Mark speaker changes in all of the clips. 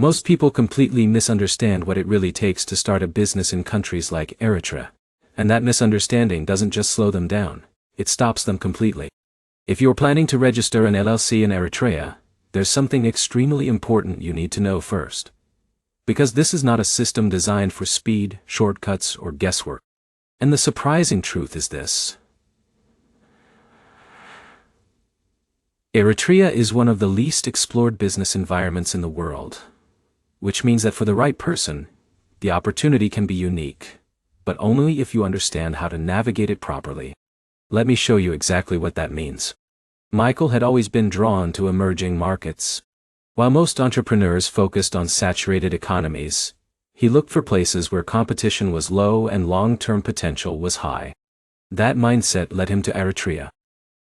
Speaker 1: Most people completely misunderstand what it really takes to start a business in countries like Eritrea. And that misunderstanding doesn't just slow them down, it stops them completely. If you're planning to register an LLC in Eritrea, there's something extremely important you need to know first. Because this is not a system designed for speed, shortcuts, or guesswork. And the surprising truth is this. Eritrea is one of the least explored business environments in the world, which means that for the right person, the opportunity can be unique, but only if you understand how to navigate it properly. Let me show you exactly what that means. Michael had always been drawn to emerging markets. While most entrepreneurs focused on saturated economies, he looked for places where competition was low and long-term potential was high. That mindset led him to Eritrea,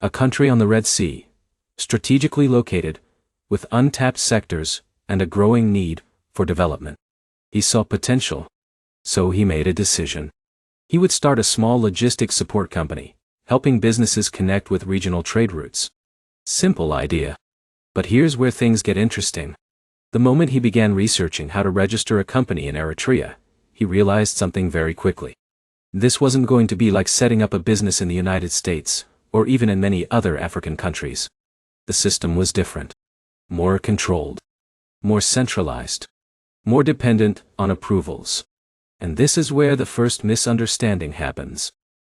Speaker 1: a country on the Red Sea, strategically located, with untapped sectors and a growing need for development. He saw potential, so he made a decision. He would start a small logistics support company, helping businesses connect with regional trade routes. Simple idea. But here's where things get interesting. The moment he began researching how to register a company in Eritrea, he realized something very quickly. This wasn't going to be like setting up a business in the United States, or even in many other African countries. The system was different. More controlled. More centralized. More dependent on approvals. And this is where the first misunderstanding happens.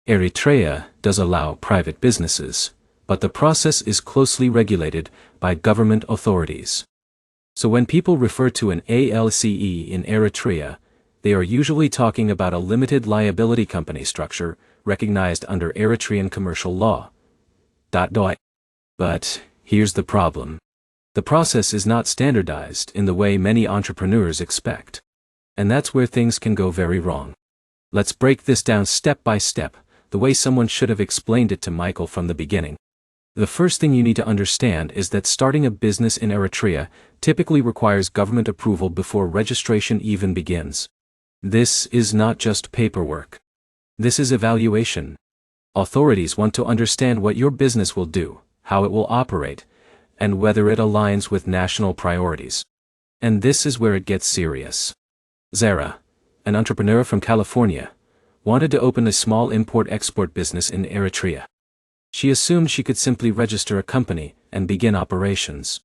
Speaker 1: Eritrea does allow private businesses, but the process is closely regulated by government authorities. So when people refer to an ALCE in Eritrea, they are usually talking about a limited liability company structure recognized under Eritrean commercial law. But here's the problem. The process is not standardized in the way many entrepreneurs expect. And that's where things can go very wrong. Let's break this down step by step, the way someone should have explained it to Michael from the beginning. The first thing you need to understand is that starting a business in Eritrea typically requires government approval before registration even begins. This is not just paperwork. This is evaluation. Authorities want to understand what your business will do, how it will operate, and whether it aligns with national priorities. And this is where it gets serious. Zara, an entrepreneur from California, wanted to open a small import-export business in Eritrea. She assumed she could simply register a company and begin operations.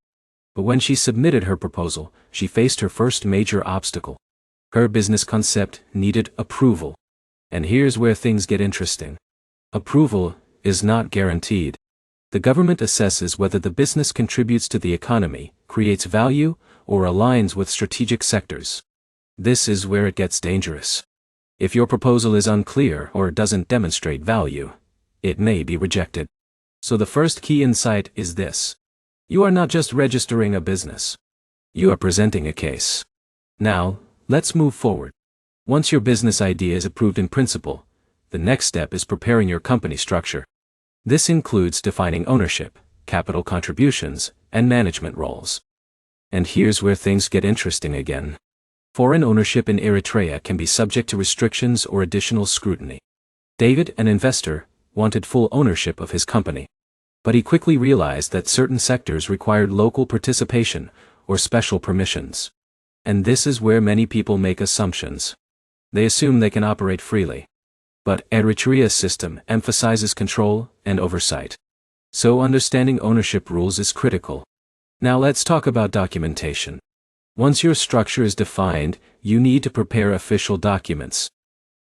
Speaker 1: But when she submitted her proposal, she faced her first major obstacle. Her business concept needed approval. And here's where things get interesting. Approval is not guaranteed. The government assesses whether the business contributes to the economy, creates value, or aligns with strategic sectors. This is where it gets dangerous. If your proposal is unclear or doesn't demonstrate value, it may be rejected. So the first key insight is this. You are not just registering a business. You are presenting a case. Now, let's move forward. Once your business idea is approved in principle, the next step is preparing your company structure. This includes defining ownership, capital contributions, and management roles. And here's where things get interesting again. Foreign ownership in Eritrea can be subject to restrictions or additional scrutiny. David, an investor, wanted full ownership of his company. But he quickly realized that certain sectors required local participation or special permissions. And this is where many people make assumptions. They assume they can operate freely. But Eritrea's system emphasizes control and oversight. So understanding ownership rules is critical. Now let's talk about documentation. Once your structure is defined, you need to prepare official documents.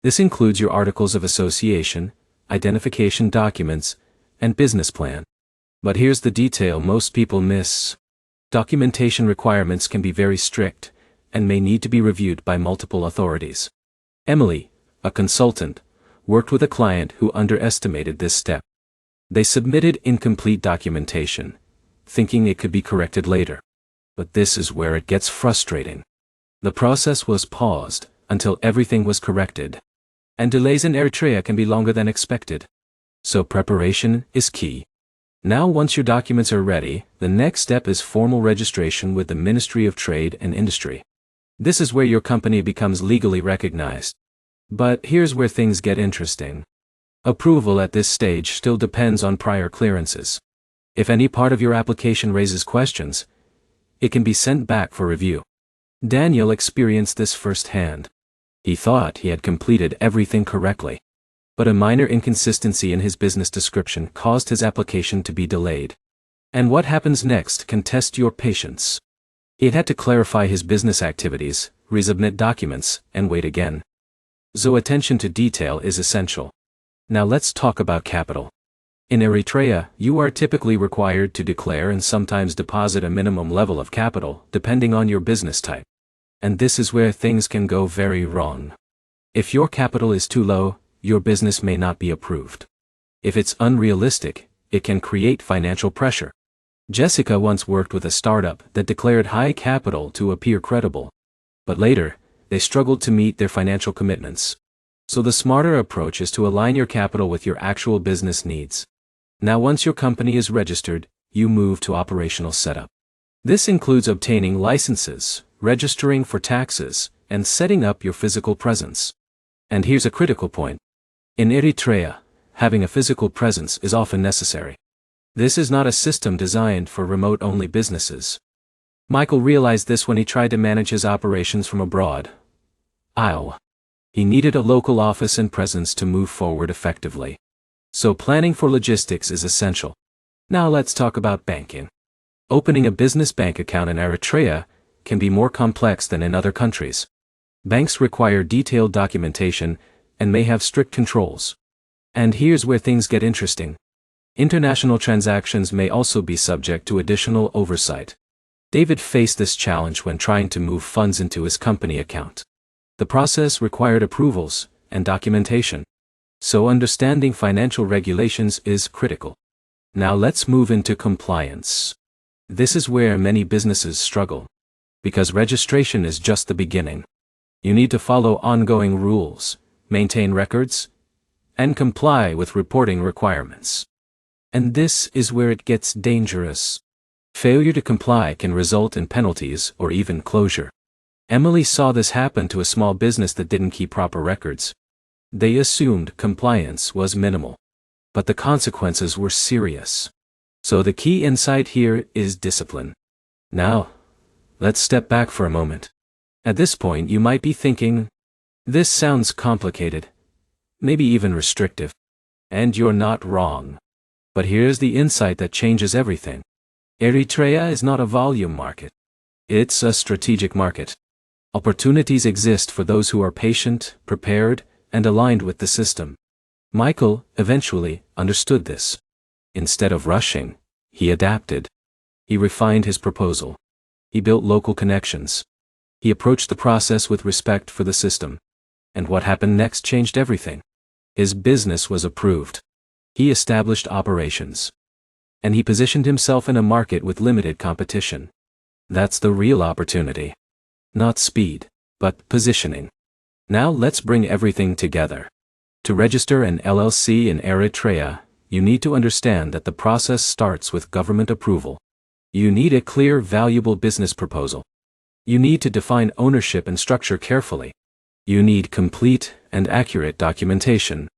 Speaker 1: This includes your articles of association, identification documents, and business plan. But here's the detail most people miss. Documentation requirements can be very strict, and may need to be reviewed by multiple authorities. Emily, a consultant, worked with a client who underestimated this step. They submitted incomplete documentation, thinking it could be corrected later. But this is where it gets frustrating. The process was paused until everything was corrected. And delays in Eritrea can be longer than expected. So preparation is key. Now once your documents are ready, the next step is formal registration with the Ministry of Trade and Industry. This is where your company becomes legally recognized. But here's where things get interesting. Approval at this stage still depends on prior clearances. If any part of your application raises questions, it can be sent back for review. Daniel experienced this firsthand. He thought he had completed everything correctly. But a minor inconsistency in his business description caused his application to be delayed. And what happens next can test your patience. He had to clarify his business activities, resubmit documents, and wait again. So attention to detail is essential. Now let's talk about capital. In Eritrea, you are typically required to declare and sometimes deposit a minimum level of capital, depending on your business type. And this is where things can go very wrong. If your capital is too low, your business may not be approved. If it's unrealistic, it can create financial pressure. Jessica once worked with a startup that declared high capital to appear credible. But later, they struggled to meet their financial commitments. So the smarter approach is to align your capital with your actual business needs. Now once your company is registered, you move to operational setup. This includes obtaining licenses, registering for taxes, and setting up your physical presence. And here's a critical point. In Eritrea, having a physical presence is often necessary. This is not a system designed for remote-only businesses. Michael realized this when he tried to manage his operations from abroad. He needed a local office and presence to move forward effectively. So planning for logistics is essential. Now let's talk about banking. Opening a business bank account in Eritrea can be more complex than in other countries. Banks require detailed documentation and may have strict controls. And here's where things get interesting. International transactions may also be subject to additional oversight. David faced this challenge when trying to move funds into his company account. The process required approvals and documentation. So understanding financial regulations is critical. Now let's move into compliance. This is where many businesses struggle. Because registration is just the beginning. You need to follow ongoing rules, maintain records, and comply with reporting requirements. And this is where it gets dangerous. Failure to comply can result in penalties or even closure. Emily saw this happen to a small business that didn't keep proper records. They assumed compliance was minimal. But the consequences were serious. So the key insight here is discipline. Now, let's step back for a moment. At this point you might be thinking, this sounds complicated, maybe even restrictive. And you're not wrong. But here's the insight that changes everything. Eritrea is not a volume market. It's a strategic market. Opportunities exist for those who are patient, prepared, and aligned with the system. Michael, eventually, understood this. Instead of rushing, he adapted. He refined his proposal. He built local connections. He approached the process with respect for the system. And what happened next changed everything. His business was approved. He established operations. And he positioned himself in a market with limited competition. That's the real opportunity. Not speed, but positioning. Now let's bring everything together. To register an LLC in Eritrea, you need to understand that the process starts with government approval. You need a clear, valuable business proposal. You need to define ownership and structure carefully. You need complete and accurate documentation.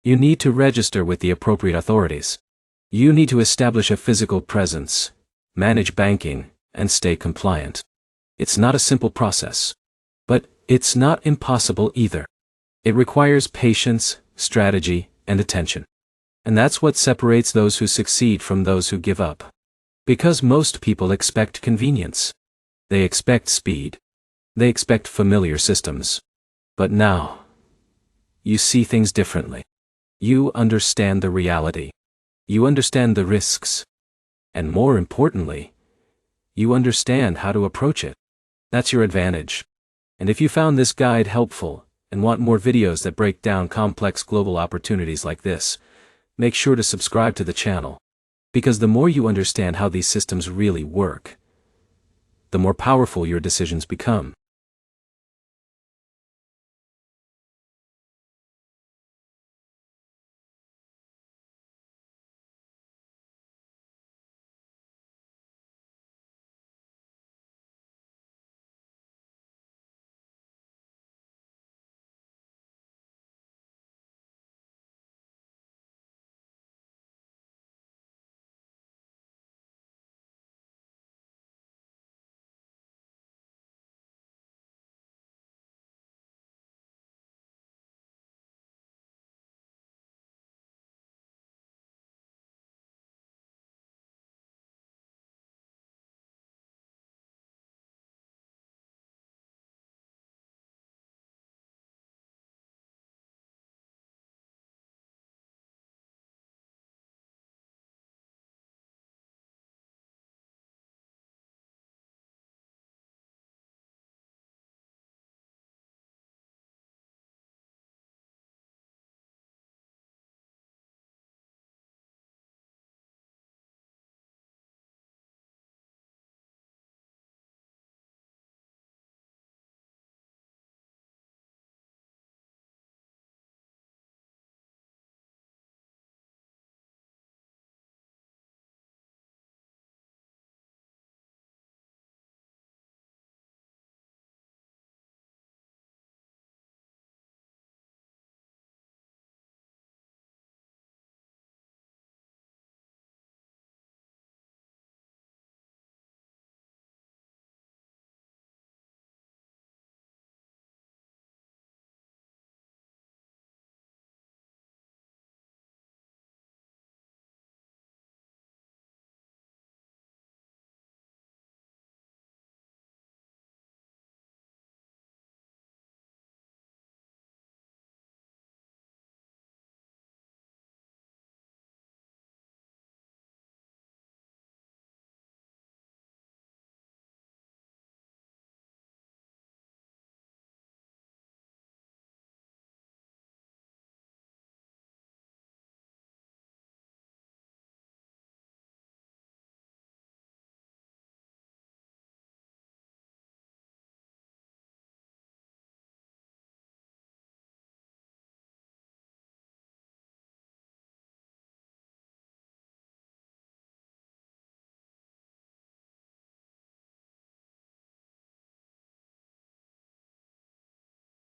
Speaker 1: You need to register with the appropriate authorities. You need to establish a physical presence, manage banking, and stay compliant. It's not a simple process. But it's not impossible either. It requires patience, strategy, and attention. And that's what separates those who succeed from those who give up. Because most people expect convenience. They expect speed. They expect familiar systems. But now, you see things differently. You understand the reality. You understand the risks. And more importantly, you understand how to approach it. That's your advantage. And if you found this guide helpful, and want more videos that break down complex global opportunities like this, make sure to subscribe to the channel. Because the more you understand how these systems really work, the more powerful your decisions become.